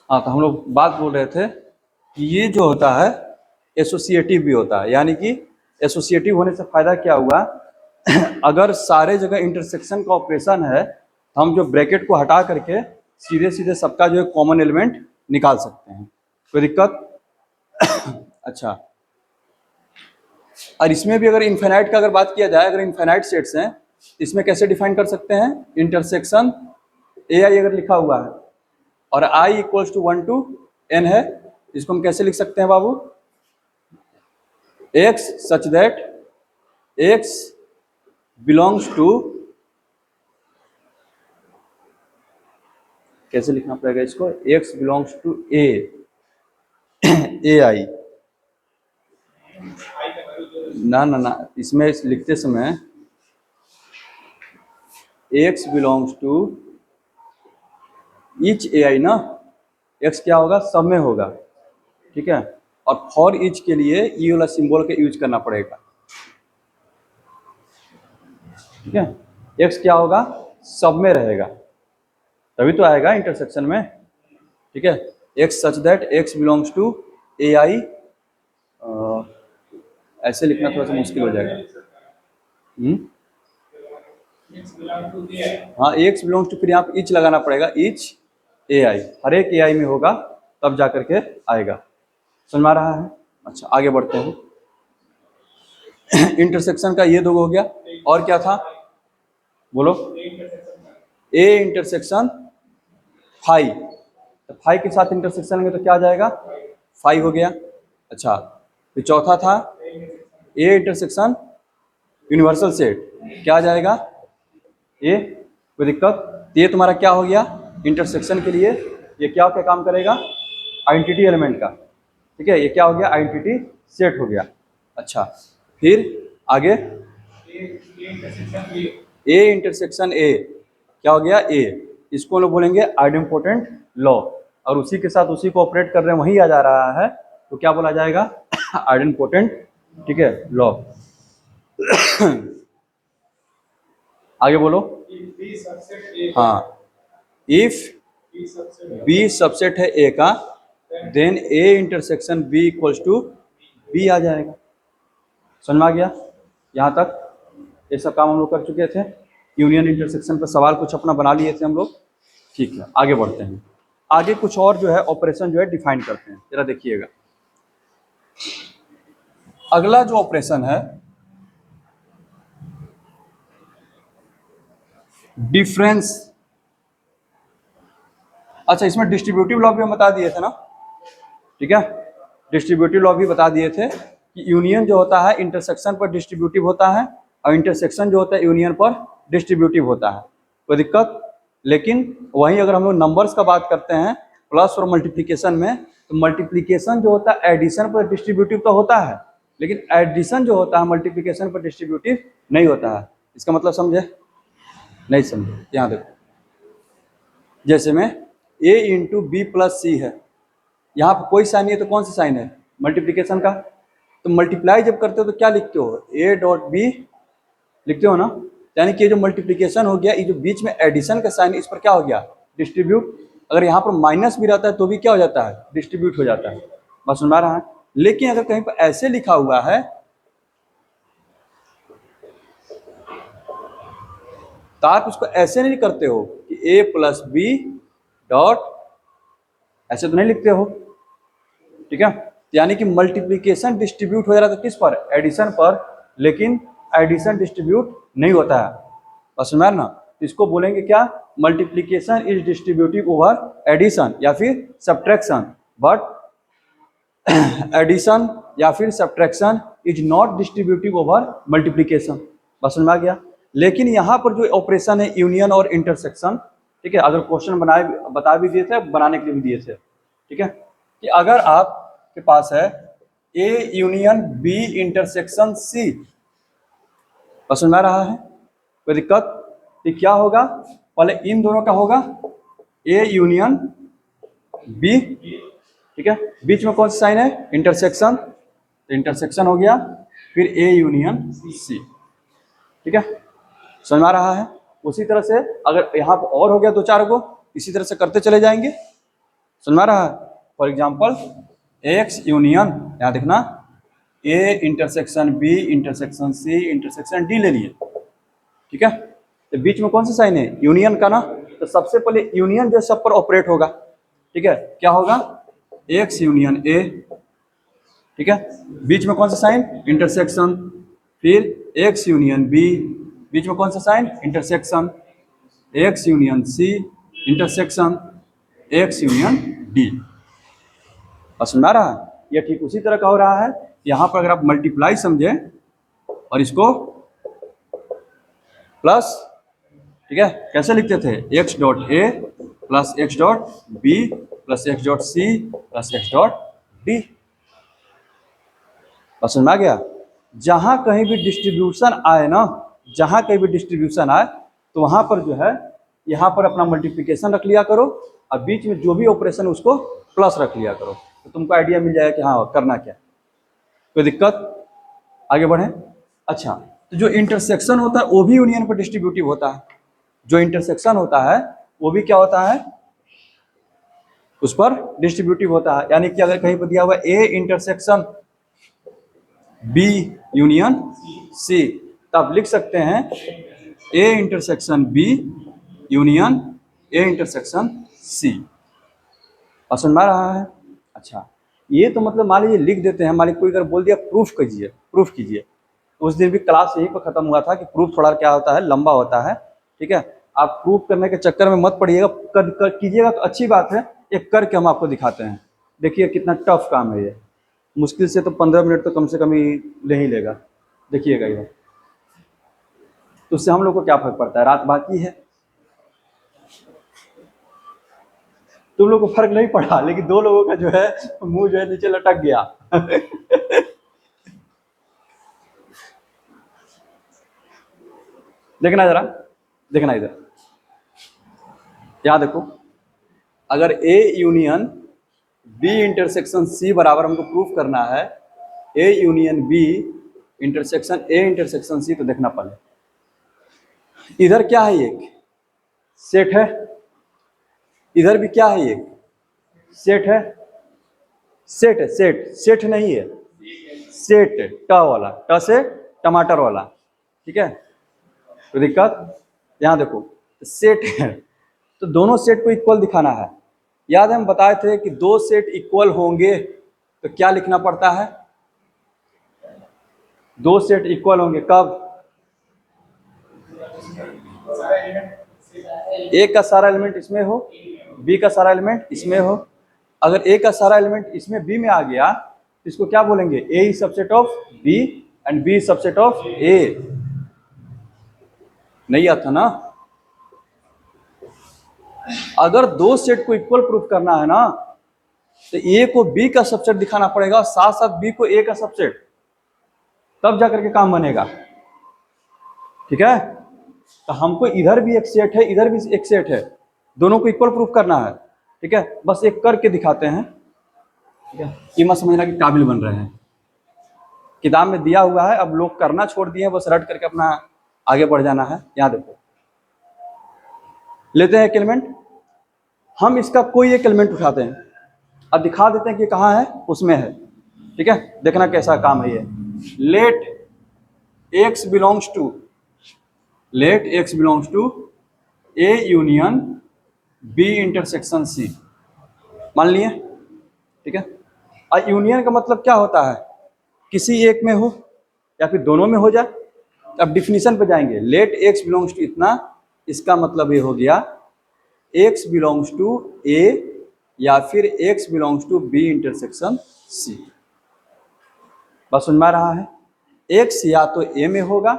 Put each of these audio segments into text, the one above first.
हाँ, तो हम लोग बात बोल रहे थे कि ये जो होता है एसोसिएटिव भी होता है, यानी कि एसोसिएटिव होने से फायदा क्या हुआ अगर सारे जगह इंटरसेक्शन का ऑपरेशन है तो हम जो ब्रैकेट को हटा करके सीधे सीधे सबका जो है कॉमन एलिमेंट निकाल सकते हैं। कोई दिक्कत? अच्छा, और इसमें भी अगर इनफाइनाइट का अगर बात किया जाए, अगर इनफाइनाइट सेट्स हैं इसमें कैसे डिफाइन कर सकते हैं? इंटरसेक्शन ए आई अगर लिखा हुआ है और i equals to 1 to n है, इसको हम कैसे लिख सकते हैं बाबू? x such that x belongs to, कैसे लिखना पड़ेगा इसको? x belongs to A i. ना ना ना, इसमें लिखते समय x belongs to each A i ना, x क्या होगा? सब में होगा, ठीक है। और फॉर ईच के लिए ई वाला सिंबल का यूज करना पड़ेगा, ठीक है। x क्या होगा? सब में रहेगा, तभी तो आएगा इंटरसेक्शन में, ठीक है। x such that x belongs to A आई, ऐसे लिखना थोड़ा सा मुश्किल हो जाएगा। हाँ, x बिलोंग्स टू, फिर यहाँ पे ईच लगाना पड़ेगा, ईच ए आई, हर एक ए आई में होगा तब जा करके आएगा। समझ में आ रहा है? अच्छा, आगे बढ़ते हैं। इंटरसेक्शन का ये दो हो गया, और क्या था बोलो? ए इंटरसेक्शन फाई, तो फाई के साथ इंटरसेक्शन लेंगे तो क्या आ जाएगा? फाई हो गया। अच्छा, फिर चौथा था ए इंटरसेक्शन यूनिवर्सल सेट, क्या आ जाएगा? ए। कोई दिक्कत? ये तुम्हारा क्या हो गया इंटरसेक्शन के लिए? ये क्या क्या काम करेगा? आइडेंटिटी एलिमेंट का, ठीक है। ये क्या हो गया? आइडेंटिटी सेट हो गया। अच्छा, फिर आगे ए इंटरसेक्शन ए, क्या हो गया? ए। इसको लोग बोलेंगे आइडेंपोटेंट लॉ, और उसी के साथ उसी को ऑपरेट कर रहे हैं, वही आ जा रहा है, तो क्या बोला जाएगा? आइडेंपोटेंट, ठीक है, लॉ। आगे बोलो। हाँ, इफ बी सबसेट है ए का, then A intersection B equals to B आ जाएगा। समझ में आ गया? यहाँ तक ये सब काम हम लोग कर चुके थे, यूनियन इंटरसेक्शन पर सवाल कुछ अपना बना लिए थे हम लोग, ठीक है। आगे बढ़ते हैं, आगे कुछ और जो है ऑपरेशन जो है डिफाइन करते हैं, जरा देखिएगा। अगला जो ऑपरेशन है डिफरेंस। अच्छा, इसमें डिस्ट्रीब्यूटिव लॉ भी हम बता दिए थे ना, ठीक है। डिस्ट्रीब्यूटिव लॉ भी बता दिए थे कि यूनियन जो होता है इंटरसेक्शन पर डिस्ट्रीब्यूटिव होता है, और इंटरसेक्शन जो होता है यूनियन पर डिस्ट्रीब्यूटिव होता है। कोई दिक्कत? लेकिन वहीं अगर हम लोग नंबर्स का बात करते हैं प्लस और मल्टीप्लिकेशन में, तो मल्टीप्लिकेशन जो होता है एडिशन पर डिस्ट्रीब्यूटिव तो होता है, लेकिन एडिशन जो होता है मल्टीप्लिकेशन पर डिस्ट्रीब्यूटिव नहीं होता है। इसका मतलब समझे? नहीं समझे? यहाँ देखो, जैसे में a इंटू बी प्लस सी है, यहाँ पर कोई साइन नहीं है तो कौन सा साइन है? मल्टीप्लिकेशन का। तो मल्टीप्लाई जब करते हो तो क्या लिखते हो? a डॉट बी लिखते हो ना, यानी कि जो मल्टीप्लिकेशन हो गया, ये जो बीच में एडिशन का साइन, इस पर क्या हो गया? डिस्ट्रीब्यूट। अगर यहाँ पर माइनस भी रहता है तो भी क्या हो जाता है? डिस्ट्रीब्यूट हो जाता है। बस सुना रहा है। लेकिन अगर कहीं पर ऐसे लिखा हुआ है तो आप उसको ऐसे नहीं करते हो कि a प्लस बी डॉट, ऐसे तो नहीं लिखते हो, ठीक है। यानी कि मल्टीप्लिकेशन डिस्ट्रीब्यूट हो जा रहा था किस पर? एडिशन पर, लेकिन एडिशन डिस्ट्रीब्यूट नहीं होता है। बस समझ ना, इसको बोलेंगे क्या? Multiplication is distributive over addition या फिर सब्ट्रैक्शन, बट एडिशन या फिर subtraction is not distributive over multiplication. बस समझ में आ गया? लेकिन यहाँ पर जो ऑपरेशन है यूनियन और इंटरसेक्शन, ठीक है, अगर क्वेश्चन बनाए बता भी दिए थे, बनाने के लिए भी दिए थे, ठीक है, कि अगर आपके पास है A union B intersection C, बस समझ में आ रहा है? कोई दिक्कत? तो क्या होगा? पहले इन दोनों का होगा ए यूनियन बी, ठीक है, बीच में कौन सा साइन है? इंटरसेक्शन, तो इंटरसेक्शन हो गया, फिर ए यूनियन सी, ठीक है। समझ में आ रहा है? उसी तरह से अगर यहाँ पर और हो गया दो चार को, इसी तरह से करते चले जाएंगे। समझ में आ रहा है? फॉर एग्जाम्पल एक्स यूनियन, यहाँ देखना, A intersection B intersection C intersection D ले लिए, ठीक है। तो बीच में कौन सा साइन है? यूनियन का ना। तो सबसे पहले यूनियन जो सब पर ऑपरेट होगा, ठीक है। क्या होगा? एक्स यूनियन ए, ठीक है। बीच में कौन सा साइन? इंटरसेक्शन। फिर एक्स यूनियन बी, बीच में कौन सा sign? Intersection. X union C intersection x union D. समझ में आ रहा है? ये ठीक उसी तरह का हो रहा है। यहाँ पर अगर आप मल्टीप्लाई समझे और इसको प्लस, ठीक है, कैसे लिखते थे? X dot A plus x dot B plus x dot C plus x dot D. समझ में आ गया? जहां कहीं भी डिस्ट्रीब्यूशन आए ना, जहां कहीं भी डिस्ट्रीब्यूशन आए तो वहां पर जो है, यहाँ पर अपना मल्टीप्लिकेशन रख लिया करो और बीच में जो भी ऑपरेशन उसको प्लस रख लिया करो, तो तुमको आइडिया मिल जाएगा कि हाँ करना क्या। कोई दिक्कत? आगे बढ़े। अच्छा, तो जो इंटरसेक्शन होता है वो भी यूनियन पर डिस्ट्रीब्यूटिव होता है। जो इंटरसेक्शन होता है वो भी क्या होता है? उस पर डिस्ट्रीब्यूटिव होता है। यानी कि अगर कहीं पर दिया हुआ A intersection B union C, तब लिख सकते हैं A intersection B union A intersection C. समझ में आ रहा है? अच्छा, ये तो मतलब मान लीजिए लिख देते हैं, मान लीजिए कोई अगर बोल दिया प्रूफ कीजिए, प्रूफ कीजिए। उस दिन भी क्लास यहीं पर खत्म हुआ था कि प्रूफ थोड़ा क्या होता है, लंबा होता है, ठीक है। आप प्रूफ करने के चक्कर में मत पड़िएगा, कीजिएगा तो अच्छी बात है। एक करके हम आपको दिखाते हैं, देखिए कितना टफ काम है ये। मुश्किल से तो 15 मिनट तो कम से कम ही ले ही लेगा, देखिएगा ये। तो उससे हम लोग को क्या फर्क पड़ता है, रात बाकी है। तुम लोग को फर्क नहीं पड़ा, लेकिन दो लोगों का जो है मुंह जो है नीचे लटक गया। देखना जरा, देखना इधर, यहाँ देखो। अगर A union B intersection C बराबर हमको प्रूफ करना है A union B intersection A intersection C, तो देखना पहले इधर क्या है, एक सेट है, इधर भी क्या है, एक सेट है। सेट है, सेट, सेट नहीं है, सेट, ट वाला, ट से टमाटर वाला, ठीक है। तो दिक्कत, यहाँ देखो सेट है, तो दोनों सेट को इक्वल दिखाना है। याद है हम बताए थे कि दो सेट इक्वल होंगे तो क्या लिखना पड़ता है? दो सेट इक्वल होंगे कब? ए का सारा एलिमेंट इसमें हो, बी का सारा एलिमेंट इसमें हो। अगर ए का सारा एलिमेंट इसमें बी में आ गया तो इसको क्या बोलेंगे? A is subset of B and B is subset of A. नहीं आता ना? अगर दो सेट को इक्वल प्रूफ करना है ना, तो ए को बी का सबसेट दिखाना पड़ेगा, साथ साथ बी को ए का सबसेट, तब जाकर के काम बनेगा, ठीक है। तो हमको इधर भी एक सेट है, इधर भी एक सेट है, दोनों को इक्वल प्रूफ करना है, ठीक है। बस एक करके दिखाते हैं, ठीक है। ये मत समझना कि काबिल बन रहे हैं, किताब में दिया हुआ है, अब लोग करना छोड़ दिए, बस रट करके अपना आगे बढ़ जाना है। यहाँ देखो, लेते हैं एक एलिमेंट, हम इसका कोई एक एलिमेंट उठाते हैं, अब दिखा देते हैं कि कहाँ है, उसमें है, ठीक है। देखना कैसा काम है ये। Let x belongs to, let x belongs to a union b intersection c, मान लिए, ठीक है। और यूनियन का मतलब क्या होता है? किसी एक में हो या फिर दोनों में हो जाए। अब डिफिनीशन पे जाएंगे, लेट x बिलोंग्स टू इतना, इसका मतलब ये हो गया x बिलोंग्स टू a या फिर x belongs to b intersection c। बस समझ में आ रहा है? x या तो a में होगा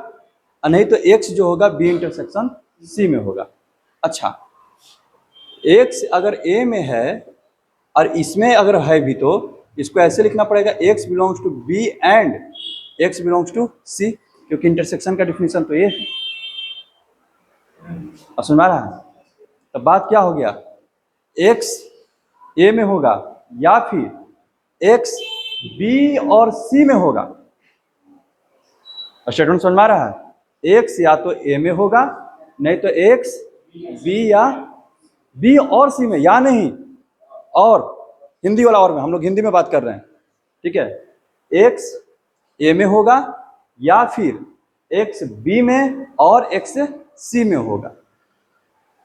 और नहीं तो x जो होगा b इंटरसेक्शन c में होगा। अच्छा, x अगर a में है और इसमें अगर है भी, तो इसको ऐसे लिखना पड़ेगा x belongs to b and x belongs to c, क्योंकि इंटरसेक्शन का डिफिनीशन तो ये है। समझ में आ रहा है? तो बात क्या हो गया, x a में होगा या फिर x b और c में होगा। स्टेटमेंट समझ में आ रहा है? x या तो a में होगा, नहीं तो x b या b और c में, या नहीं, और हिंदी वाला और में, हम लोग हिंदी में बात कर रहे हैं, ठीक है, x a में होगा या फिर x b में और x c में होगा,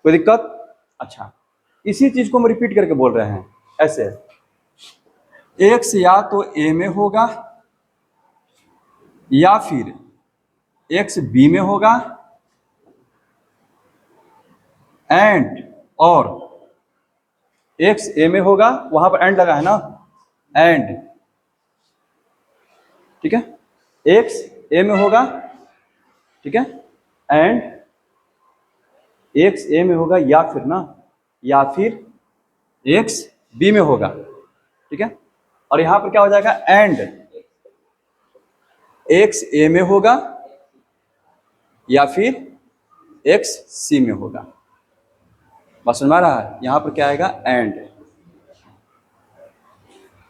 कोई दिक्कत? अच्छा, इसी चीज को हम रिपीट करके बोल रहे हैं ऐसे, x या तो a में होगा या फिर x b में होगा एंड और x a में होगा, वहां पर एंड लगा है ना, एंड, ठीक है, x a में होगा, ठीक है, एंड x a में होगा या फिर ना, या फिर x b में होगा, ठीक है, और यहां पर क्या हो जाएगा, एंड x a में होगा या फिर x c में होगा। बात समझ में आ रहा है? यहां पर क्या आएगा, एंड।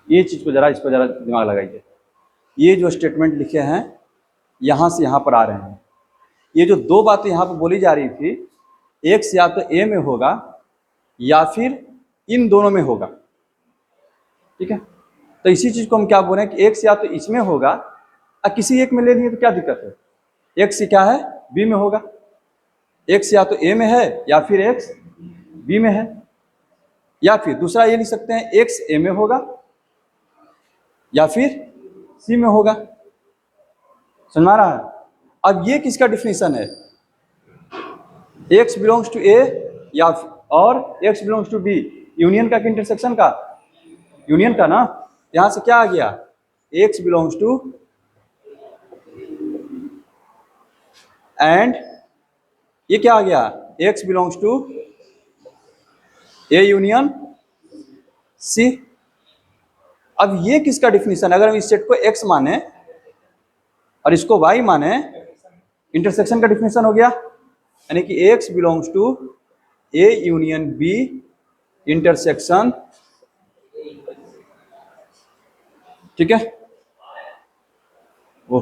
ये चीज को जरा, इसको जरा दिमाग लगाइए, ये जो स्टेटमेंट लिखे हैं यहां से यहां पर आ रहे हैं, ये जो दो बातें यहां पर बोली जा रही थी, x या तो a में होगा या फिर इन दोनों में होगा, ठीक है, तो इसी चीज को हम क्या बोल रहे हैं कि x या तो इसमें होगा, किसी एक में ले लिए तो क्या दिक्कत है, x क्या है, b में होगा, x या तो a में है या फिर x b में है, या फिर दूसरा ये लिख सकते हैं x a में होगा या फिर c में होगा। समझ में आ रहा है? अब ये किसका डिफिनीशन है, x बिलोंग्स टू a या और x belongs to b, union का कि इंटरसेक्शन का, यूनियन का ना, यहां से क्या आ गया, x बिलोंग्स टू एंड ये क्या आ गया, x belongs to a union c। अब ये किसका डिफिनीशन, अगर हम इस सेट को x माने और इसको y माने, इंटरसेक्शन का डिफिनीशन हो गया, यानी कि x belongs to a union b intersection, ठीक है, वो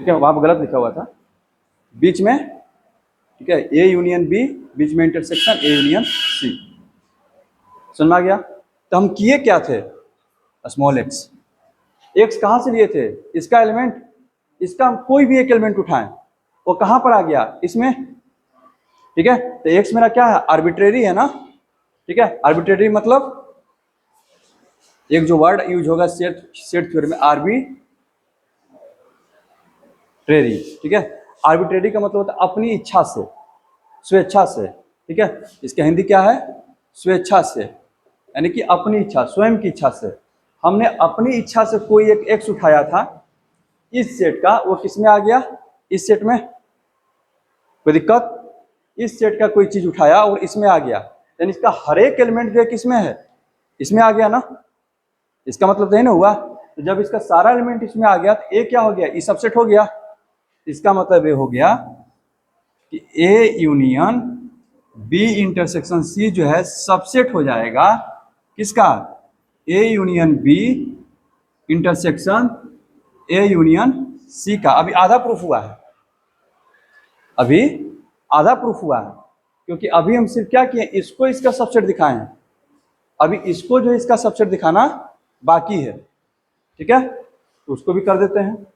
ठीक है, वहां पर गलत लिखा हुआ था बीच में, ठीक है, a यूनियन b, बीच में इंटरसेक्शन a यूनियन c। समझ में आ गया? तो हम किए क्या थे, स्मॉल x, x कहां से लिए थे, इसका एलिमेंट, इसका हम कोई भी एक एलिमेंट उठाएं, वो कहां पर आ गया, इसमें, ठीक है, तो x मेरा क्या है, आर्बिट्रेरी है ना, ठीक है, आर्बिट्रेरी मतलब एक जो वर्ड यूज होगा सेट थ्योरी में, आर्बिट्रेरी, ठीक है, आर्बिट्रेरी का मतलब होता है अपनी इच्छा से, स्वेच्छा से, ठीक है, इसका हिंदी क्या है, स्वेच्छा से, यानी कि अपनी इच्छा, स्वयं की इच्छा से, हमने अपनी इच्छा से कोई एक एक्स उठाया था इस सेट का, वो किस में आ गया, इस सेट में, कोई दिक्कत, इस सेट का कोई चीज उठाया और इसमें आ गया, यानी इसका हर एक एलिमेंट जो है किसमें है, इसमें आ गया ना, इसका मतलब तो ये ना हुआ, तो जब इसका सारा एलिमेंट इसमें आ गया तो ए क्या हो गया, ई सबसेट हो गया, इसका मतलब ये हो गया कि A union B intersection C जो है सबसेट हो जाएगा किसका, A union B intersection A union C का। अभी आधा प्रूफ हुआ है, अभी आधा प्रूफ हुआ है, क्योंकि अभी हम सिर्फ क्या किए, इसको इसका सबसेट दिखाए हैं, अभी इसको जो इसका सबसेट दिखाना बाकी है, ठीक है, तो उसको भी कर देते हैं,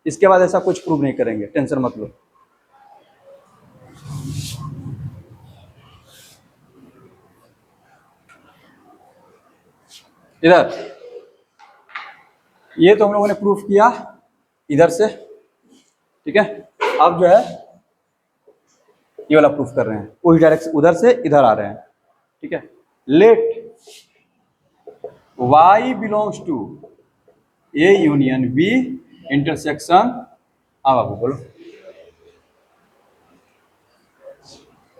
इसके बाद ऐसा कुछ प्रूव नहीं करेंगे, टेंशन मत लो। इधर ये तो हम लोगों ने प्रूफ किया इधर से, ठीक है, अब जो है ये वाला प्रूफ कर रहे हैं, वही डायरेक्शन उधर से इधर आ रहे हैं, ठीक है, let y belongs to A union B intersection, हाँ बाबू बोलो,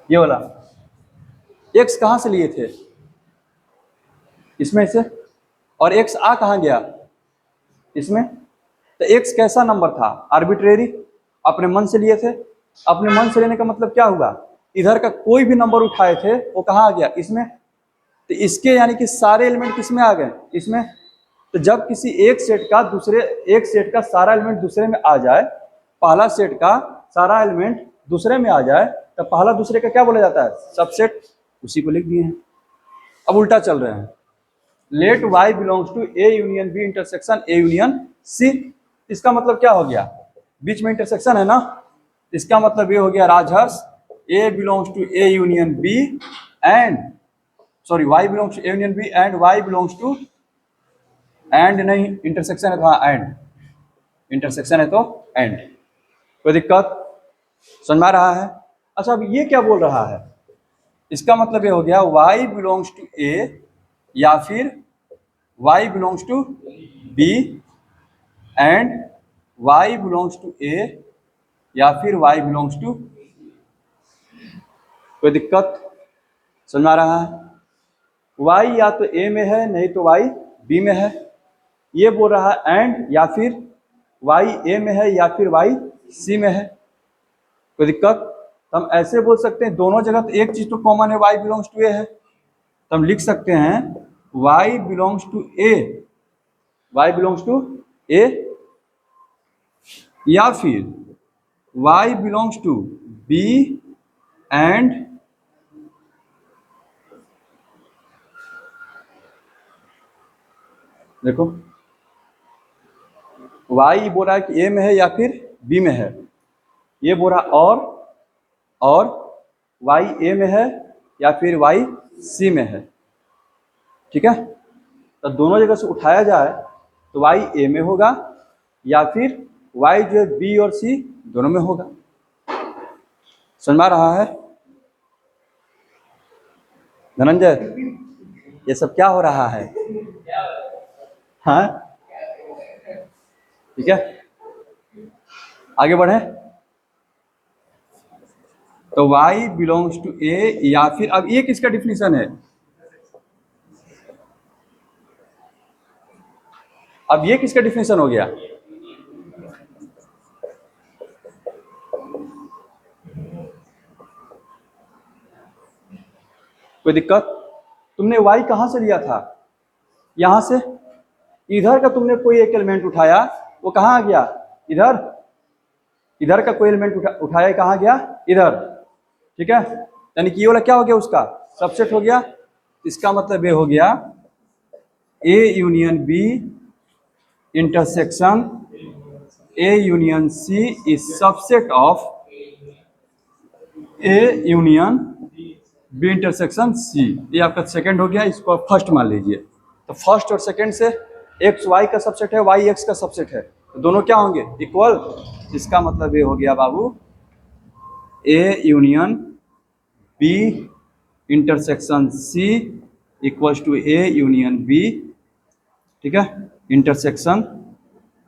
ये वाला x कहां से लिए थे, इसमें से, और x आ कहां गया, इसमें, तो x कैसा नंबर था, आर्बिट्रेरी, अपने मन से लिए थे, अपने मन से लेने का मतलब क्या हुआ, इधर का कोई भी नंबर उठाए थे वो कहां आ गया, इसमें, तो इसके यानी कि सारे एलिमेंट किसमें आ गए, इसमें, तो जब किसी एक सेट का सारा एलिमेंट दूसरे में आ जाए, पहला सेट का सारा एलिमेंट दूसरे में आ जाए, तब पहला दूसरे का क्या बोला जाता है, सबसेट, उसी को लिख दिए हैं। अब उल्टा चल रहे हैं, let Y belongs to A union B intersection A union C. इसका मतलब क्या हो गया, बीच में इंटरसेक्शन है ना, इसका मतलब ये हो गया Rajharsh A belongs to A union B and sorry Y belongs to A union B and Y belongs to, and नहीं इंटरसेक्शन है तो हाँ एंड, इंटरसेक्शन है तो एंड, कोई दिक्कत समझ में आ रहा है। अच्छा अब ये क्या बोल रहा है, इसका मतलब ये हो गया y बिलोंग्स टू a या फिर y belongs to b and y belongs to a या फिर y बिलोंग्स टू, कोई दिक्कत समझ में आ रहा है। y या तो a में है नहीं तो y b में है, ये बोल रहा है एंड या फिर y a में है या फिर y c में है, कोई दिक्कत। तो हम ऐसे बोल सकते हैं दोनों जगह तो एक चीज तो कॉमन है y बिलोंग्स टू a है, तो हम लिख सकते हैं y belongs to a, y belongs to a या फिर y belongs to b and देखो y बोल रहा है कि a में है या फिर b में है, ये बोल रहा और y a में है या फिर y c में है, ठीक है। तो दोनों जगह से उठाया जाए तो y a में होगा या फिर y जो है b और c दोनों में होगा, समझ में आ रहा है धनंजय, ये सब क्या हो रहा है, हाँ ठीक है आगे बढ़े। तो y बिलोंग्स टू a या फिर, अब ये किसका डिफिनीशन है, अब ये किसका डिफिनीशन हो गया, कोई दिक्कत। तुमने y कहां से लिया था, यहां से, इधर का तुमने कोई एक एलिमेंट उठाया, वो कहां आ गया, इधर, इधर का कोई एलिमेंट उठाया कहां गया, इधर, ठीक है। यानी कि ये वाला क्या हो गया, उसका सबसेट हो गया। इसका मतलब ये हो गया a union b intersection a union c is subset of a union b intersection c। ये आपका सेकंड हो गया, इसको आप फर्स्ट मान लीजिए। तो फर्स्ट और सेकंड से x y का सबसेट है, y x का सबसेट है, तो दोनों क्या होंगे, इक्वल। इसका मतलब ये हो गया बाबू a union b intersection c equals to a union b, ठीक है, इंटरसेक्शन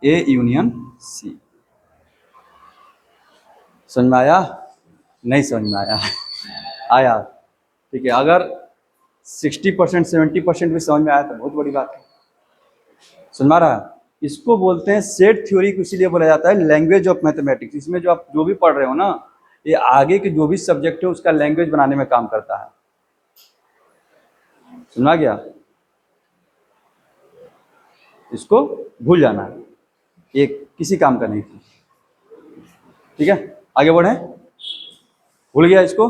a यूनियन c। समझ में आया, नहीं समझ में आया आया, ठीक है। अगर 60% 70% भी समझ में आया तो बहुत बड़ी बात है, समझ में आ रहा है। इसको बोलते हैं सेट थ्योरी, को इसीलिए बोला जाता है लैंग्वेज ऑफ मैथमेटिक्स। इसमें जो आप जो भी पढ़ रहे हो ना, ये आगे के जो भी सब्जेक्ट है उसका लैंग्वेज बनाने में काम करता है, सुना गया, इसको भूल जाना है, ये किसी काम का नहीं था, ठीक है। आगे बढ़े, भूल गया इसको,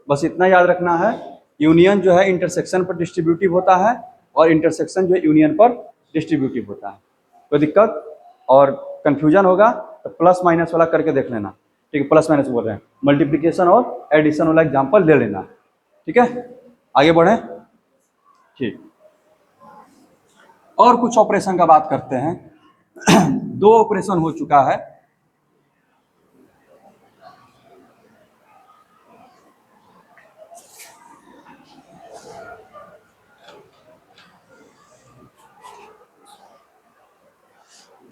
बस इतना याद रखना है, यूनियन जो है इंटरसेक्शन पर डिस्ट्रीब्यूटिव होता है और इंटरसेक्शन जो है यूनियन पर डिस्ट्रीब्यूटिव होता है। कोई दिक्कत और कंफ्यूजन होगा तो प्लस माइनस वाला करके देख लेना, ठीक है, प्लस माइनस बोल रहे हैं, मल्टीप्लिकेशन और एडिशन वाला एग्जाम्पल ले लेना, ठीक है। आगे बढ़े, ठीक, और कुछ ऑपरेशन का बात करते हैं। 2 ऑपरेशन हो चुका है,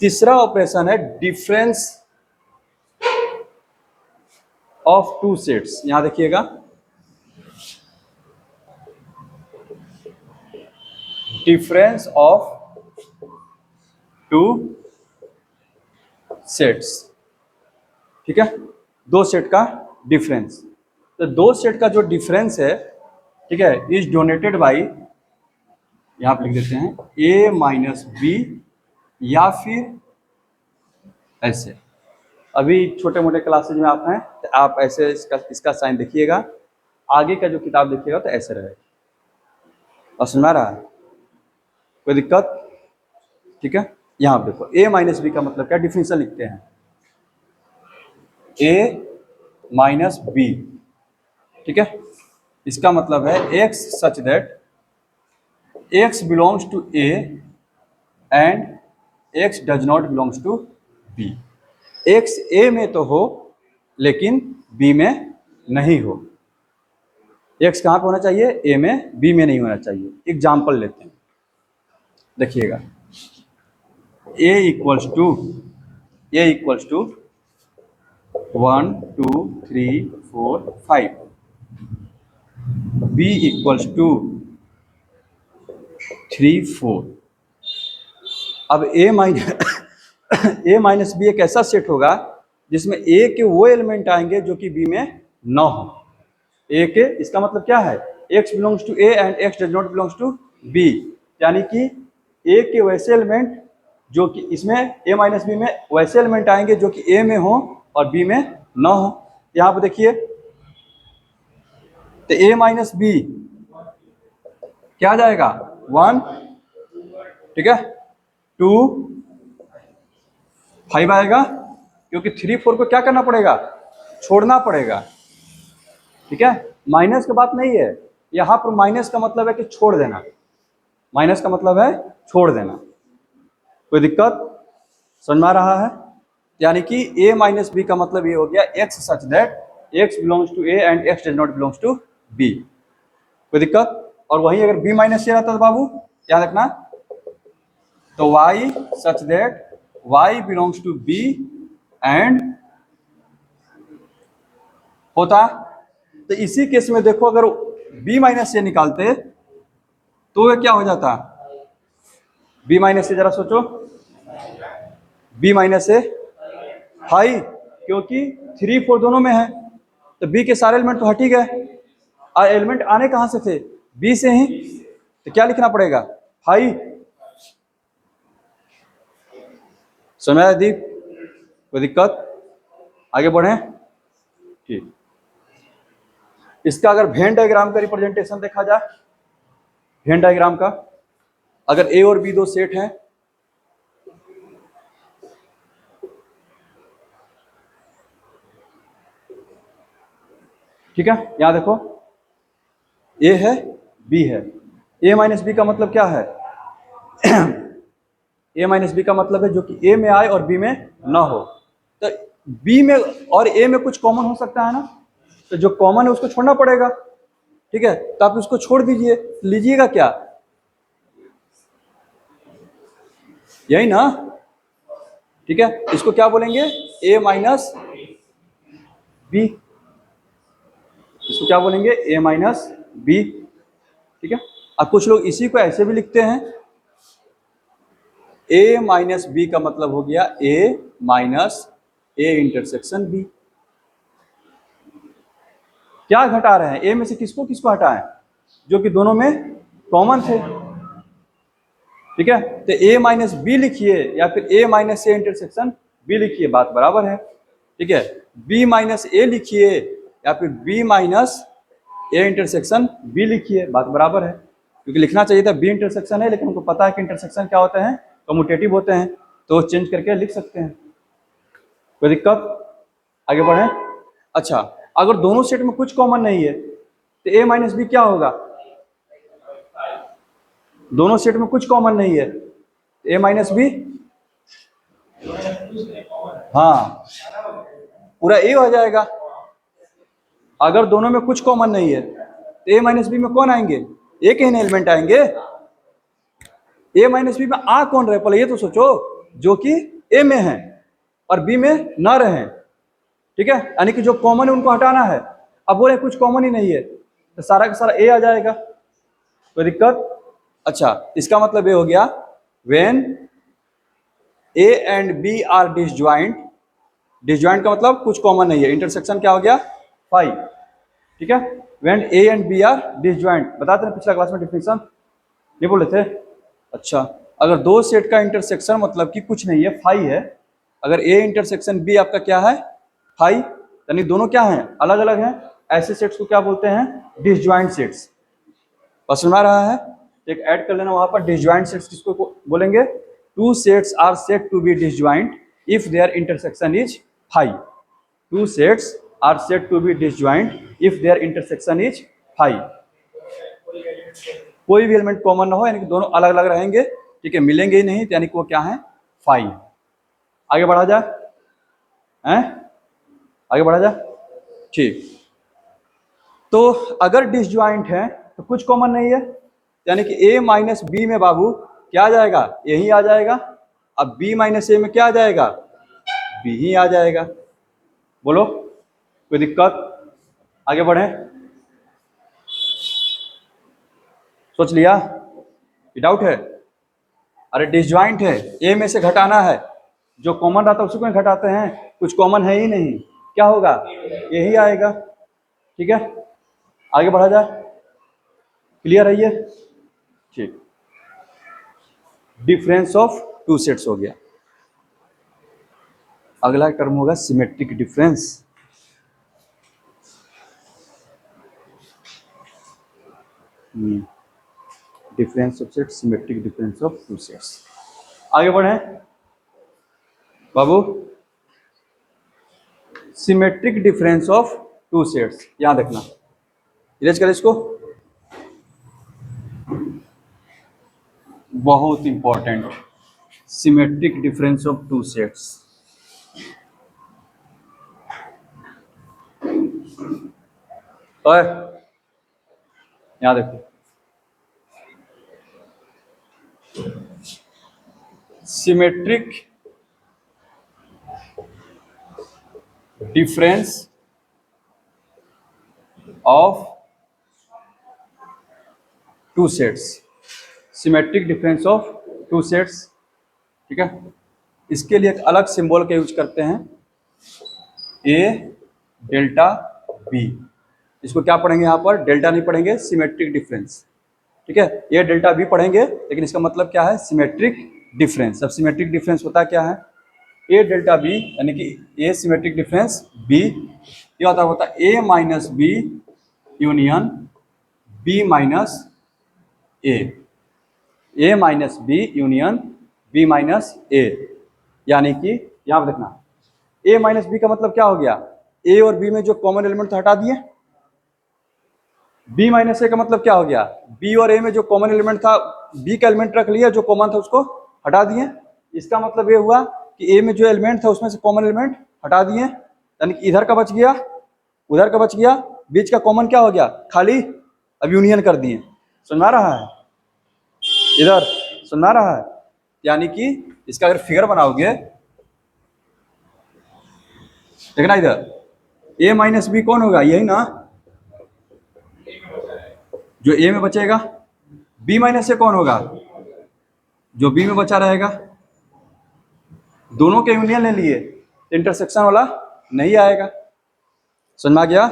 तीसरा ऑपरेशन है डिफरेंस ऑफ 2 सेट्स। यहां देखिएगा, डिफरेंस ऑफ 2 सेट्स, ठीक है, 2 सेट का डिफरेंस। तो 2 सेट का जो डिफरेंस है, ठीक है, इज डोनेटेड बाई, यहां पर लिख देते हैं a माइनस बी या फिर ऐसे, अभी छोटे मोटे क्लासेज में आप हैं तो आप ऐसे इसका साइन देखिएगा, आगे का जो किताब देखिएगा तो ऐसे रहेगा। और समझ में आ रहा है? कोई दिक्कत? ठीक है, यहाँ आप देखो a माइनस बी का मतलब क्या, डिफिनेशन लिखते हैं a माइनस बी। ठीक है, इसका मतलब है x such that x belongs to a and x does not belongs to b। x a में तो हो लेकिन b में नहीं हो। x कहाँ पे होना चाहिए? a में, b में नहीं होना चाहिए। एग्जाम्पल लेते हैं, देखिएगा a equals to 1 2 3 4 5, b equals to 3 4। अब a माइनस बी एक ऐसा सेट होगा जिसमें a के वो एलिमेंट आएंगे जो कि b में न हो। a के, इसका मतलब क्या है, x belongs to a and x does not belongs to b, यानी कि a के वैसे एलिमेंट जो कि इसमें a माइनस बी में वैसे एलिमेंट आएंगे जो कि a में हो और b में न हो। यहाँ पर देखिए तो a माइनस बी क्या आ जाएगा 1, ठीक है, 2 5 आएगा, क्योंकि 3 4 को क्या करना पड़ेगा, छोड़ना पड़ेगा। ठीक है, माइनस की बात नहीं है यहाँ पर, माइनस का मतलब है कि छोड़ देना, माइनस का मतलब है छोड़ देना। कोई दिक्कत? समझ में आ रहा है? यानी कि a माइनस बी का मतलब ये हो गया x such that x belongs to a and x does not belongs to b। कोई दिक्कत? और वहीं अगर b माइनस c रहता तो बाबू याद रखना, तो y such that y belongs to b and होता। तो इसी केस में देखो अगर b माइनस से निकालते तो क्या हो जाता, b माइनस से जरा सोचो, b माइनस से हाई, क्योंकि 3 4 दोनों में है तो b के सारे एलिमेंट तो हट ही गए, और एलिमेंट आने कहां से थे, b से ही, तो क्या लिखना पड़ेगा, हाई। समय दीप, कोई दिक्कत? आगे बढ़े। ठीक, इसका अगर वेन डायग्राम का रिप्रेजेंटेशन देखा जाए, वेन डायग्राम का, अगर a और b दो सेट हैं, ठीक है, यहां देखो a है b है, a माइनस बी का मतलब क्या है a माइनस बी का मतलब है जो कि a में आए और b में ना हो। तो b में और a में कुछ कॉमन हो सकता है ना, तो जो कॉमन है उसको छोड़ना पड़ेगा। ठीक है, तो आप उसको छोड़ दीजिए, लीजिएगा क्या, यही ना। ठीक है, इसको क्या बोलेंगे, a माइनस बी, इसको क्या बोलेंगे, a माइनस बी। ठीक है, अब कुछ लोग इसी को ऐसे भी लिखते हैं, a माइनस बी का मतलब हो गया a minus a intersection b। क्या घटा रहे हैं, a में से किसको किसको हटाएं, जो कि दोनों में कॉमन थे। ठीक है, तो a माइनस बी लिखिए या फिर a minus A intersection b लिखिए, बात बराबर है। ठीक है, b माइनस ए लिखिए या फिर b minus A intersection b लिखिए, बात बराबर है। क्योंकि लिखना चाहिए था b इंटरसेक्शन है, लेकिन हमको पता है कि इंटरसेक्शन क्या होते हैं, कम्यूटेटिव होते हैं, तो चेंज करके लिख सकते हैं। कोई दिक्कत? आगे बढ़े। अच्छा, अगर दोनों सेट में कुछ कॉमन नहीं है तो a माइनस बी क्या होगा, दोनों सेट में कुछ कॉमन नहीं है तो a माइनस बी, हाँ पूरा a हो जाएगा। अगर दोनों में कुछ कॉमन नहीं है तो a माइनस बी में कौन आएंगे, एक ही एलिमेंट आएंगे। a माइनस बी में आ कौन रहे, पहले ये तो सोचो, जो कि a में है और b में ना रहे। ठीक है, यानी कि जो कॉमन है उनको हटाना है। अब बोले कुछ कॉमन ही नहीं है तो सारा का सारा a आ जाएगा। कोई दिक्कत? अच्छा, इसका मतलब ये हो गया when a and b are disjoint, disjoint का मतलब कुछ कॉमन नहीं है, इंटरसेक्शन क्या हो गया 5। ठीक है, when a and b are disjoint, बताते हैं पिछला क्लास में डिफिनेशन, नहीं बोले थे। अच्छा, अगर दो सेट का इंटरसेक्शन मतलब कि कुछ नहीं है 5 है, अगर ए इंटरसेक्शन बी आपका क्या है, फाई, यानी दोनों क्या हैं, अलग अलग हैं, ऐसे सेट्स को क्या बोलते हैं, डिसजॉइंट सेट्स। बस सुना रहा है, एक ऐड कर लेना वहां पर, डिसजॉइंट सेट्स किसको बोलेंगे, two sets are said to be disjoint if their intersection is phi. Two sets are said to be disjoint if their intersection is phi. कोई भी एलिमेंट कॉमन ना हो, यानी कि दोनों अलग अलग रहेंगे, ठीक है, मिलेंगे ही नहीं, यानी कि वो क्या है, फाई। आगे बढ़ा जाए, हैं, आगे बढ़ा जाए, ठीक। तो अगर डिसजॉइंट है तो कुछ कॉमन नहीं है, यानी कि a माइनस बी में बाबू क्या आ जाएगा, यही आ जाएगा। अब b माइनस ए में क्या आ जाएगा, b ही आ जाएगा। बोलो कोई दिक्कत, आगे बढ़े, सोच लिया, डाउट है, अरे डिसजॉइंट है, a में से घटाना है, जो कॉमन रहता है उसी को घटाते हैं, कुछ कॉमन है ही नहीं, क्या होगा, यही आएगा, ठीक है। आगे बढ़ा जाए, क्लियर है ये, ठीक। डिफरेंस ऑफ टू सेट्स हो गया। अगला टर्म होगा symmetric difference. Difference of set, symmetric difference of two sets. आगे बढ़े बाबू, symmetric difference of two sets, यहां देखना, इरेज कर इसको, बहुत important, symmetric difference of two sets. यहां देखो, symmetric difference of two sets, symmetric difference of two sets, ठीक है। इसके लिए एक अलग सिंबल का यूज करते हैं, ए डेल्टा बी। इसको क्या पढ़ेंगे यहाँ पर, डेल्टा नहीं पढ़ेंगे, सिमेट्रिक डिफरेंस, ठीक है। ए डेल्टा बी पढ़ेंगे, लेकिन इसका मतलब क्या है, सिमेट्रिक डिफरेंस। अब सिमेट्रिक डिफरेंस होता क्या है, ए डेल्टा बी, यानी कि ए सिमेट्रिक डिफरेंस, बी ये होता है A minus B union B minus A, A minus B union B minus A. यानी कि यहां पर देखना, ए माइनस बी का मतलब क्या हो गया, ए और बी में जो कॉमन एलिमेंट था हटा दिए। बी माइनस ए का मतलब क्या हो गया, बी और ए में जो कॉमन एलिमेंट था, बी का एलिमेंट रख लिया, जो कॉमन था उसको हटा दिए। इसका मतलब ये हुआ कि ए में जो एलिमेंट था उसमें से कॉमन एलिमेंट हटा दिए, यानी कि इधर का बच गया, उधर का बच गया, बीच का कॉमन क्या हो गया, खाली, अब यूनियन कर दिए। सुना रहा है, इधर सुना रहा है, यानी कि इसका अगर फिगर बनाओगे, देखना इधर, ए माइनस बी कौन होगा, यही ना, जो ए में बचेगा। बी माइनस ए कौन होगा, जो बी में बचा रहेगा। दोनों के यूनियन ले लिए, इंटरसेक्शन वाला नहीं आएगा। समझ में आ गया,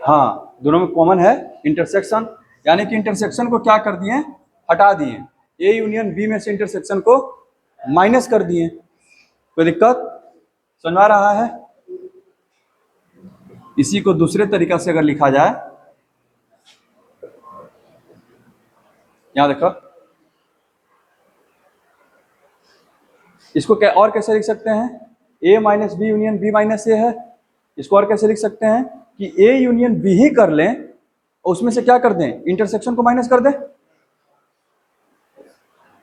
हाँ, दोनों में कॉमन है इंटरसेक्शन, यानी कि इंटरसेक्शन को क्या कर दिए, हटा दिए, ए यूनियन बी में से इंटरसेक्शन को माइनस कर दिए। कोई दिक्कत, समझ आ रहा है। इसी को दूसरे तरीका से अगर लिखा जाए, यहां देखो, इसको क्या और कैसे लिख सकते हैं, A minus B union B minus A है। इसको और कैसे लिख सकते हैं कि ए यूनियन बी ही कर लें और उसमें से क्या कर दें, इंटरसेक्शन को माइनस कर दें।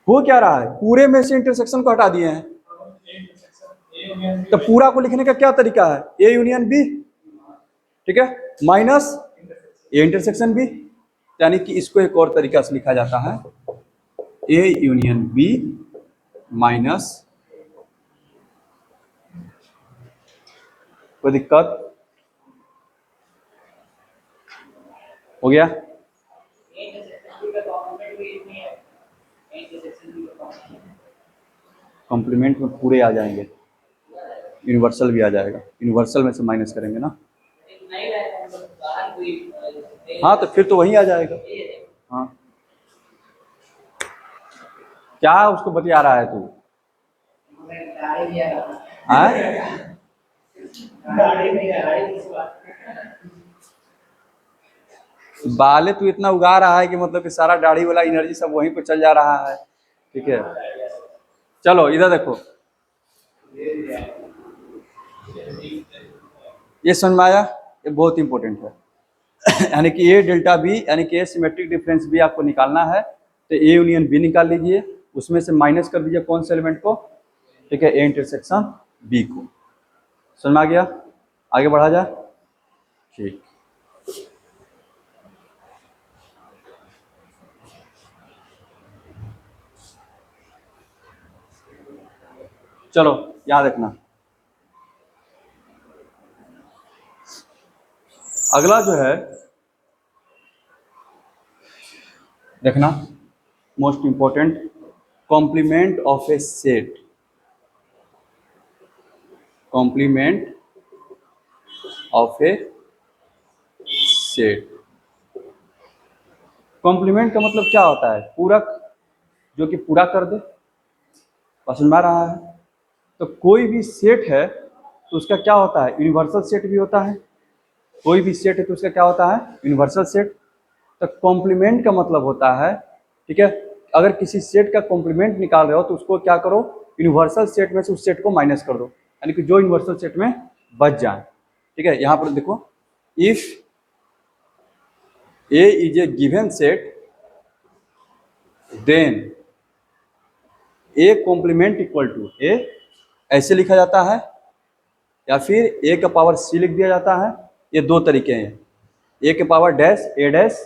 हो क्या रहा है, पूरे में से इंटरसेक्शन को हटा दिए हैं, तो पूरा को लिखने का क्या तरीका है, ए यूनियन बी, ठीक है, माइनस ए इंटरसेक्शन बी। यानी कि इसको एक और तरीका से लिखा जाता है, ए यूनियन बी माइनस, कोई दिक्कत, हो गया। कॉम्प्लीमेंट में पूरे आ जाएंगे, यूनिवर्सल भी आ जाएगा, यूनिवर्सल में से माइनस करेंगे ना, हाँ, तो फिर तो वही आ जाएगा, हाँ। क्या उसको बतिया रहा है तू? हाँ? बाले तू इतना उगा रहा है कि मतलब कि सारा दाढ़ी वाला एनर्जी सब वहीं पे चल जा रहा है। ठीक है, चलो इधर देखो, ये समझ में आया? ये बहुत इंपॉर्टेंट है। यानी कि ए डेल्टा बी यानी कि ए सिमेट्रिक डिफरेंस बी आपको निकालना है, तो ए यूनियन बी निकाल लीजिए, उसमें से माइनस कर दीजिए कौन से एलिमेंट को? ठीक है, ए इंटरसेक्शन बी को। समझ में आ गया? आगे बढ़ा जाए। ठीक, चलो याद रखना, अगला जो है देखना, most important, complement of a set. Complement of a set. Complement का मतलब क्या होता है? पूरक, जो कि पूरा कर दे। समझ में आ रहा है? तो कोई भी सेट है तो उसका क्या होता है? यूनिवर्सल सेट भी होता है। कोई भी सेट है तो उसका क्या होता है? Universal set. तो कॉम्प्लीमेंट का मतलब होता है, ठीक है, अगर किसी सेट का कॉम्प्लीमेंट निकाल रहे हो तो उसको क्या करो? यूनिवर्सल सेट में से उस सेट को माइनस कर दो, यानी कि जो यूनिवर्सल सेट में बच जाए। ठीक है, यहाँ पर देखो, if A is a given set then A complement equal to A, ऐसे लिखा जाता है, या फिर ए का पावर सी लिख दिया जाता है। ये दो तरीके हैं, ए के पावर डैश ए डैश,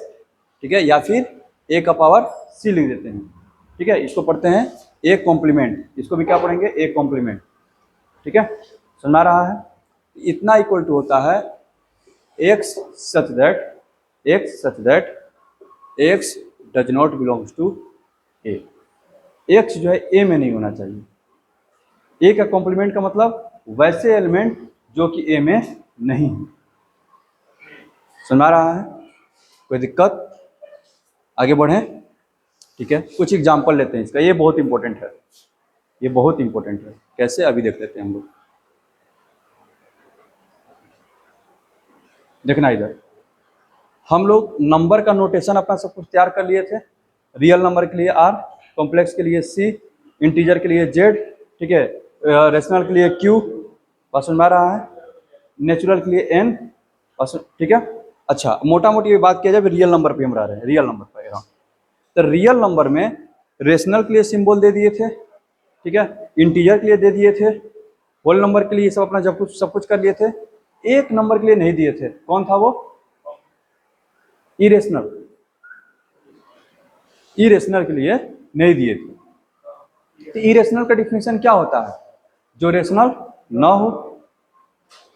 ठीक है, या फिर ए का पावर सी लिख देते हैं। ठीक है, इसको पढ़ते हैं ए कॉम्प्लीमेंट, इसको भी क्या पढ़ेंगे? A complement. ठीक है, सुना रहा है? इतना इक्वल टू होता है X such that X does not belongs to A. X जो है ए में नहीं होना चाहिए। ए का कॉम्प्लीमेंट का मतलब वैसे एलिमेंट जो कि ए में नहीं है। सुना रहा है? कोई दिक्कत? आगे बढ़ें। ठीक है, कुछ एग्जाम्पल लेते हैं इसका, ये बहुत इंपॉर्टेंट है, ये बहुत इंपॉर्टेंट है। कैसे? अभी देख लेते हैं हम लोग। देखना इधर, हम लोग नंबर का नोटेशन अपना सब कुछ तैयार कर लिए थे। रियल नंबर के लिए आर, कॉम्प्लेक्स के लिए सी, इंटीजर के लिए जेड, ठीक है, रेशनल के लिए क्यू, बात समझ में आ रहा है, नेचुरल के लिए एन, ठीक है। अच्छा, मोटा मोटी ये बात किया जाए, रियल नंबर पे हम रह रहे हैं, रियल नंबर पे रहा। तो रियल नंबर में रेशनल के लिए सिंबल दे दिए थे, ठीक है, इंटीजर के लिए दे दिए थे, होल नंबर के लिए सब अपना सब कुछ कर लिए थे। एक नंबर के लिए नहीं दिए थे, कौन था वो? इरेशनल। इरेशनल के लिए नहीं दिए थे। तो इरेशनल का डिफिनेशन क्या होता है? जो रेशनल ना हो,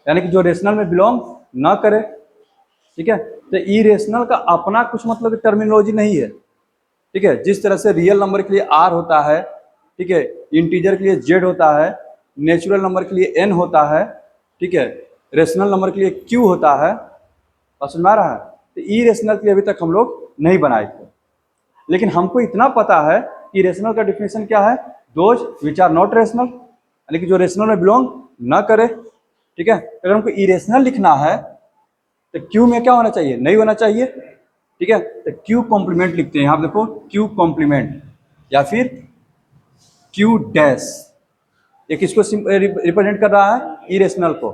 यानी कि जो रेशनल में बिलोंग ना करे। ठीक है, तो इरेशनल का अपना कुछ मतलब टर्मिनोलॉजी नहीं है। ठीक है, जिस तरह से रियल नंबर के लिए आर होता है, ठीक है, इंटीजर के लिए जेड होता है, नेचुरल नंबर के लिए एन होता है, ठीक है, रेशनल नंबर के लिए क्यू होता है। समझ में आ रहा है? तो इरेशनल के लिए अभी तक हम लोग नहीं बनाए थे, लेकिन हमको इतना पता है कि रेशनल का डिफिनेशन क्या है? Those which are not rational, यानी कि जो रेशनल में बिलोंग ना करे। ठीक है, अगर हमको इरेशनल लिखना है तो क्यू में क्या होना चाहिए? नहीं होना चाहिए। ठीक है, तो क्यू कॉम्प्लीमेंट लिखते हैं, आप देखो, क्यू कॉम्प्लीमेंट या फिर क्यू डैश। ये किसको रिप्रेजेंट कर रहा है? इरेशनल को।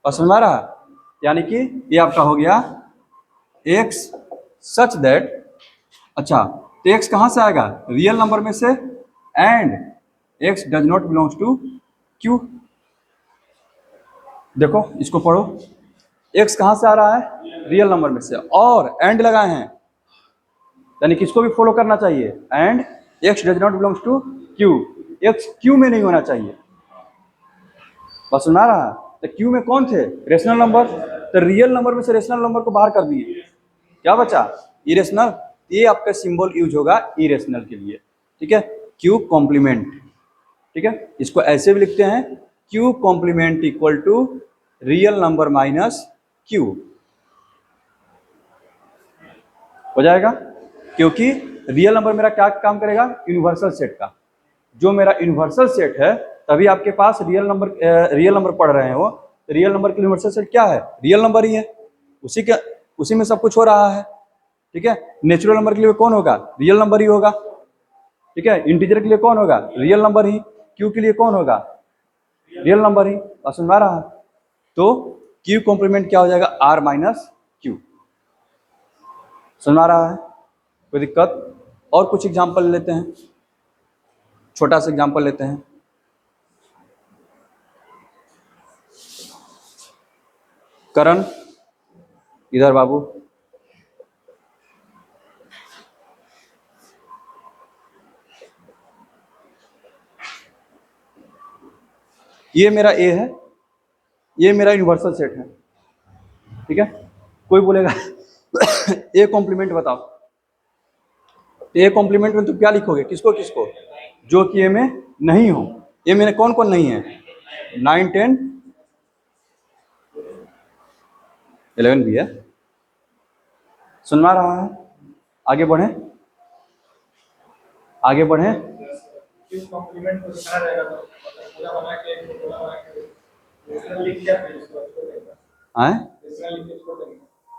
और समझ में आ रहा है? यानी कि ये आपका हो गया एक्स सच दैट, अच्छा, तो एक्स कहाँ से आएगा? रियल नंबर में से, and X does not belongs to Q. देखो इसको पढ़ो, एक्स कहाँ से आ रहा है? रियल नंबर में से, और एंड लगाए हैं, यानी किसको भी फॉलो करना चाहिए, and X does not belongs to Q. X Q में नहीं होना चाहिए। बस सुना रहा है? तो क्यू में कौन थे? Rational number. तो रियल नंबर में से रेशनल नंबर को बाहर कर दिए, क्या बचा? इरेशनल। ये आपका सिंबल यूज होगा इरेशनल के लिए। ठीक है, क्यू कॉम्प्लीमेंट। ठीक है, इसको ऐसे भी लिखते हैं, Q complement equal to real number minus Q हो जाएगा, क्योंकि रियल नंबर मेरा क्या काम करेगा, यूनिवर्सल सेट का। जो मेरा यूनिवर्सल सेट है, तभी आपके पास रियल नंबर पढ़ रहे हो, रियल नंबर का यूनिवर्सल सेट क्या है, रियल नंबर ही है, उसी में सब कुछ हो रहा है। ठीक है, नेचुरल नंबर के लिए कौन होगा, रियल नंबर ही होगा। ठीक है, इंटीजर के लिए कौन होगा, रियल नंबर ही। क्यू के लिए कौन होगा, रियल नंबर ही। बात समझ में आ रहा है? तो क्यू कॉम्प्लीमेंट क्या हो जाएगा, आर माइनस क्यू। समझ में आ रहा है? कोई दिक्कत? और कुछ एग्जाम्पल लेते हैं, छोटा सा एग्जाम्पल लेते हैं। करण, इधर बाबू। ये मेरा ए है, ये मेरा यूनिवर्सल सेट है। ठीक है, कोई बोलेगा ए कॉम्प्लीमेंट बताओ, ए कॉम्प्लीमेंट में तुम क्या लिखोगे, किसको किसको, जो कि ए में नहीं हो। ए में कौन कौन नहीं है, 9 10 11 भी है। सुनवा रहा है? आगे बढ़े, आगे बढ़े।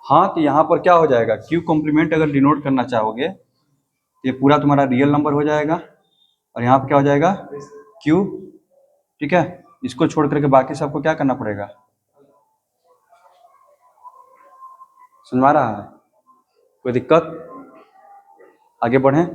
हाँ, तो यहाँ पर क्या हो जाएगा, क्यू कॉम्प्लीमेंट अगर डिनोट करना चाहोगे तो ये पूरा तुम्हारा रियल नंबर हो जाएगा, और यहाँ पर क्या हो जाएगा, क्यू। ठीक है, इसको छोड़ करके बाकी सबको क्या करना पड़ेगा। सुनवा रहा है? कोई दिक्कत? आगे बढ़े।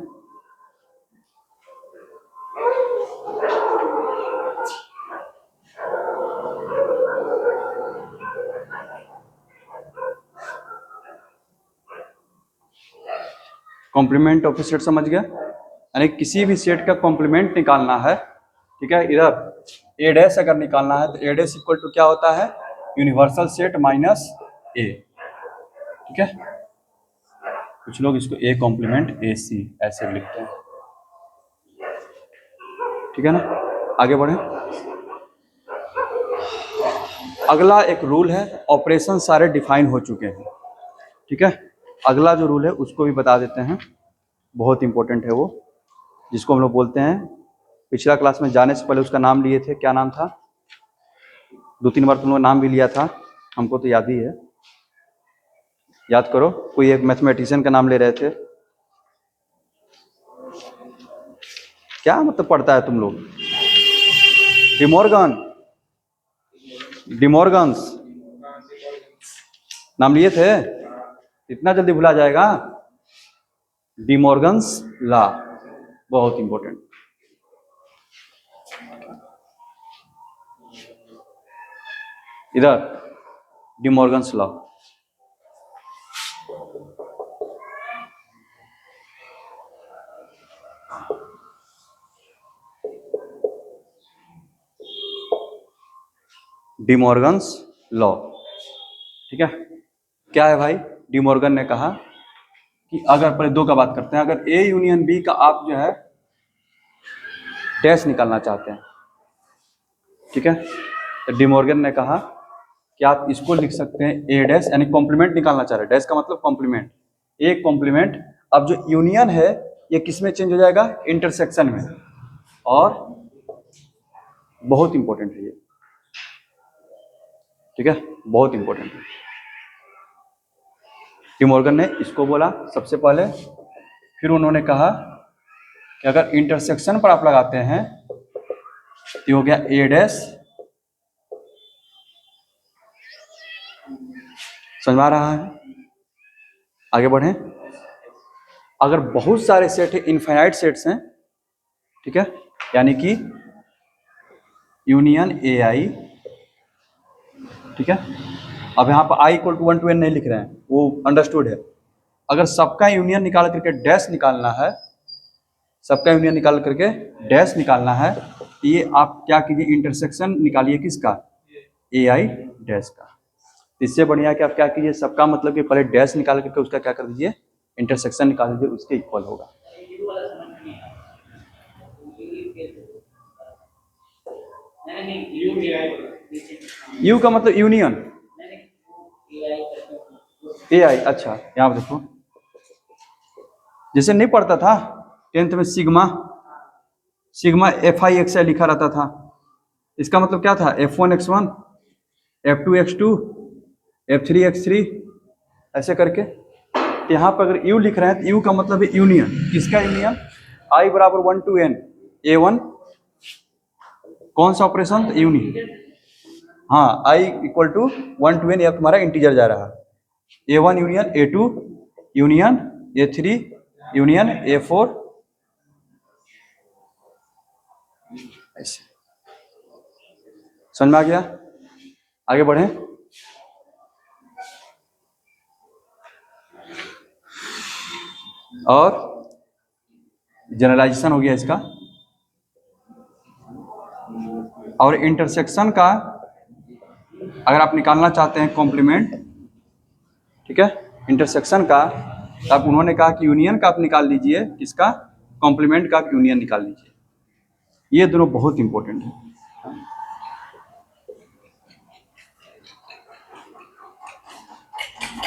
कॉम्प्लीमेंट ऑफ सेट समझ गया, यानी किसी भी सेट का कॉम्प्लीमेंट निकालना है। ठीक है, इधर ए डैश अगर निकालना है तो ए डैश इक्वल टू क्या होता है, यूनिवर्सल सेट माइनस ए। ठीक है, कुछ लोग इसको ए कॉम्प्लीमेंट ए सी ऐसे लिखते हैं। ठीक है ना, आगे बढ़े। अगला एक रूल है, ऑपरेशन सारे डिफाइन हो चुके हैं। ठीक है, अगला जो रूल है उसको भी बता देते हैं, बहुत इंपॉर्टेंट है वो, जिसको हम लोग बोलते हैं, पिछला क्लास में जाने से पहले उसका नाम लिए थे, क्या नाम था, 2-3 बार तुम लोग नाम भी लिया था, हमको तो याद ही है, याद करो। कोई एक मैथमेटिशियन का नाम ले रहे थे, क्या मतलब पढ़ता है तुम लोग, डिमॉर्गन्स नाम लिए थे, इतना जल्दी भुला जाएगा, डिमॉर्गन्स लॉ, बहुत इंपॉर्टेंट। इधर डिमॉर्गन्स लॉ, डिमॉर्गन्स लॉ। ठीक है, क्या है भाई, डिमॉर्गन ने कहा कि अगर, पहले दो का बात करते हैं, अगर ए यूनियन बी का आप जो है डैश निकालना चाहते हैं, ठीक है, तो डिमॉर्गन ने कहा कि आप इसको लिख सकते हैं ए डैश, यानी कॉम्प्लीमेंट निकालना चाह रहे हैं, डैश का मतलब कॉम्प्लीमेंट, ए कॉम्प्लीमेंट। अब जो यूनियन है ये किस में चेंज हो जाएगा, इंटरसेक्शन में, और बहुत इंपॉर्टेंट है ये। ठीक है, बहुत इंपॉर्टेंट है। डिमॉर्गन ने इसको बोला सबसे पहले, फिर उन्होंने कहा कि अगर इंटरसेक्शन पर आप लगाते हैं तो हो गया ए डैश। समझ में आ रहा है? आगे बढ़े। अगर बहुत सारे सेट है, इनफाइनाइट सेट्स हैं, ठीक है, यानी कि यूनियन ए आई, ठीक है, अब यहाँ पर I equal to 1 to n नहीं लिख रहे हैं, वो अंडरस्टूड है। अगर सबका यूनियन निकाल करके डैश निकालना है, सबका यूनियन निकाल करके डैश निकालना है, तो ये आप क्या कीजिए, इंटरसेक्शन निकालिए, किसका, ए आई डैश का। इससे बढ़िया कि आप क्या कीजिए, सबका मतलब कि पहले डैश निकाल करके उसका क्या कर दीजिए, इंटरसेक्शन निकाल दीजिए, उसके इक्वल होगा। यू का मतलब यूनियन, ए आई, अच्छा यहाँ पर देखो, जैसे नहीं पढ़ता था 10th में सिग्मा सिग्मा FI लिखा रहता था, इसका मतलब क्या था F1 x1 F2 x2 F3 x3 ऐसे करके। यहाँ पर अगर U लिख रहे हैं तो U का मतलब है यूनियन, किसका यूनियन, I बराबर 1 to n A1 कौन सा ऑपरेशन, यूनियन, हाँ I equal to 1 to n, यह तुम्हारा इंटीजर जा रहा है, A1 union A2 union A3 union A4 ऐसे। समझ में आ गया, आगे बढ़े। और जनरलाइजेशन हो गया इसका। और इंटरसेक्शन का अगर आप निकालना चाहते हैं कॉम्प्लीमेंट, ठीक है, इंटरसेक्शन का, तो आप उन्होंने कहा कि यूनियन का आप निकाल लीजिए, किसका, कॉम्प्लीमेंट का आप यूनियन निकाल लीजिए। ये दोनों बहुत इंपॉर्टेंट है।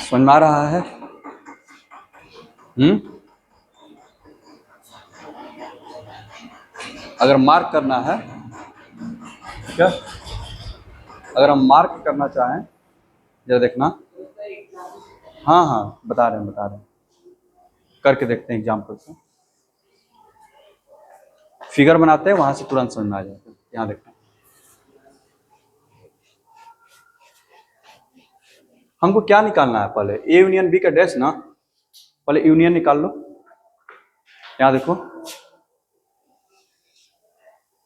समझ में आ रहा है? अगर मार्क करना है, क्या, अगर हम मार्क करना चाहें, जरा देखना, हाँ हाँ बता रहे हैं, करके देखते हैं एग्जाम्पल से, फिगर बनाते हैं, वहां से तुरंत समझ में आ जाता है। यहाँ देखना, हमको क्या निकालना है, पहले ए यूनियन बी का डैश ना, पहले यूनियन निकाल लो। यहाँ देखो,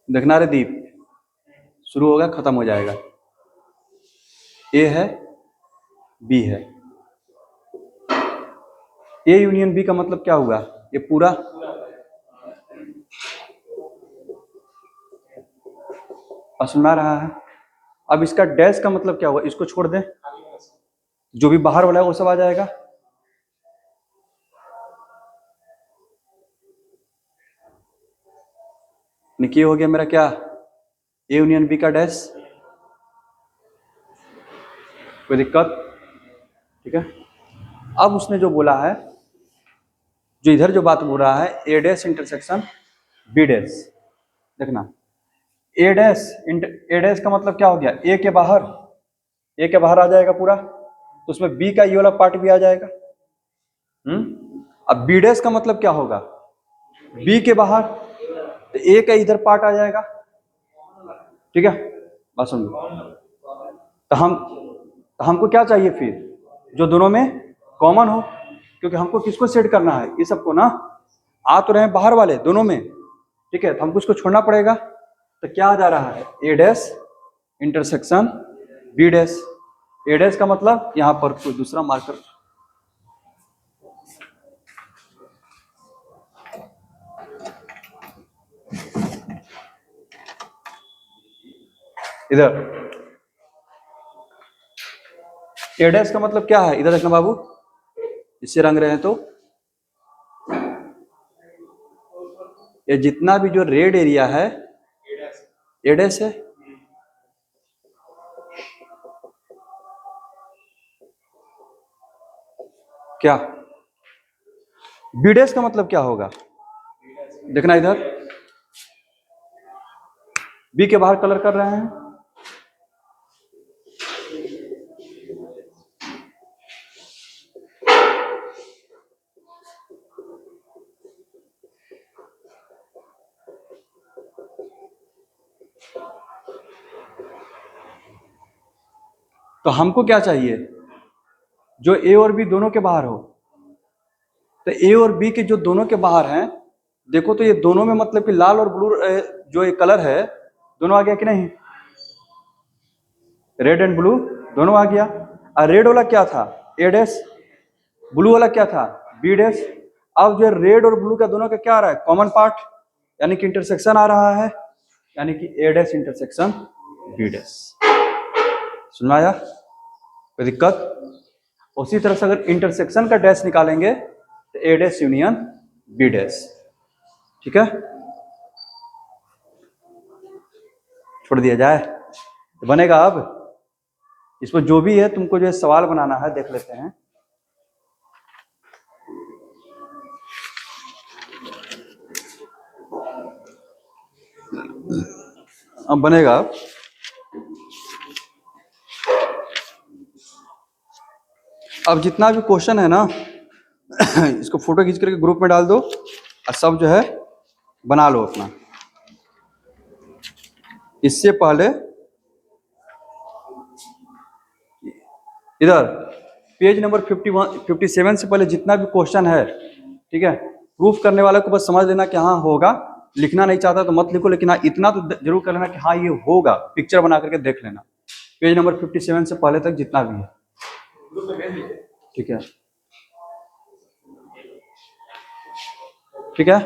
देखना रे दीप, शुरू होगा खत्म हो जाएगा, ए है बी है, ए यूनियन बी का मतलब क्या हुआ, ये पूरा, सुना रहा है। अब इसका डैश का मतलब क्या हुआ, इसको छोड़ दें, जो भी बाहर वाला है वो सब आ जाएगा। निकी हो गया मेरा क्या, ए यूनियन बी का डैश, कोई दिक्कत, ठीक है। अब उसने जो बोला है, जो इधर जो बात बोल रहा है, ए डैश इंटरसेक्शन बी डैश, देखना, ए डैश का मतलब क्या हो गया, ए के बाहर आ जाएगा पूरा, तो उसमें बी का ये वाला पार्ट भी आ जाएगा। अब बी डैश का मतलब क्या होगा, बी के बाहर, तो ए का इधर पार्ट आ जाएगा, ठीक है, बस सुन लो। तो हमको क्या चाहिए फिर, जो दोनों में कॉमन हो, क्योंकि हमको किसको सेट करना है, ये सबको ना, आ तो रहे बाहर वाले दोनों में, ठीक है, तो हमको इसको छोड़ना पड़ेगा। तो क्या आ जा रहा है, ए डैश इंटरसेक्शन बी डैश, ए डैश का मतलब यहाँ पर कोई दूसरा मार्कर, इधर ए डैश का मतलब क्या है, इधर देखना बाबू, इससे रंग रहे हैं तो ये जितना भी जो रेड एरिया है ए डैश है, क्या, बी डैश का मतलब क्या होगा, देखना इधर, बी के बाहर कलर कर रहे हैं, तो हमको क्या चाहिए, जो ए और बी दोनों के बाहर हो। तो ए और बी के जो दोनों के बाहर हैं, देखो तो ये दोनों में मतलब कि लाल और ब्लू जो ये कलर है दोनों आ गया कि नहीं, रेड एंड ब्लू दोनों आ गया। और रेड वाला क्या था, ए डैश, ब्लू वाला क्या था, बी डैश। अब जो रेड और ब्लू का दोनों का क्या आ रहा है, कॉमन पार्ट, यानी कि इंटरसेक्शन आ रहा है, यानी कि ए डैश इंटरसेक्शन बी डैश। सुना आया, कोई दिक्कत। उसी तरह से अगर इंटरसेक्शन का डैश निकालेंगे तो ए डैश यूनियन बी डैश, ठीक है, छोड़ दिया जाए तो बनेगा। अब इसमें जो भी है तुमको जो है सवाल बनाना है, देख लेते हैं। बनेगा। अब जितना भी क्वेश्चन है ना इसको फोटो खींच करके ग्रुप में डाल दो और सब जो है बना लो अपना। इससे पहले इधर पेज नंबर 51 57 से पहले जितना भी क्वेश्चन है, ठीक है, प्रूफ करने वाले को बस समझ लेना कि हाँ होगा। लिखना नहीं चाहता तो मत लिखो, लेकिन हाँ इतना तो जरूर कर लेना कि हाँ ये होगा, पिक्चर बना करके देख लेना पेज नंबर 57 से पहले तक जितना भी है, ठीक है, ठीक है।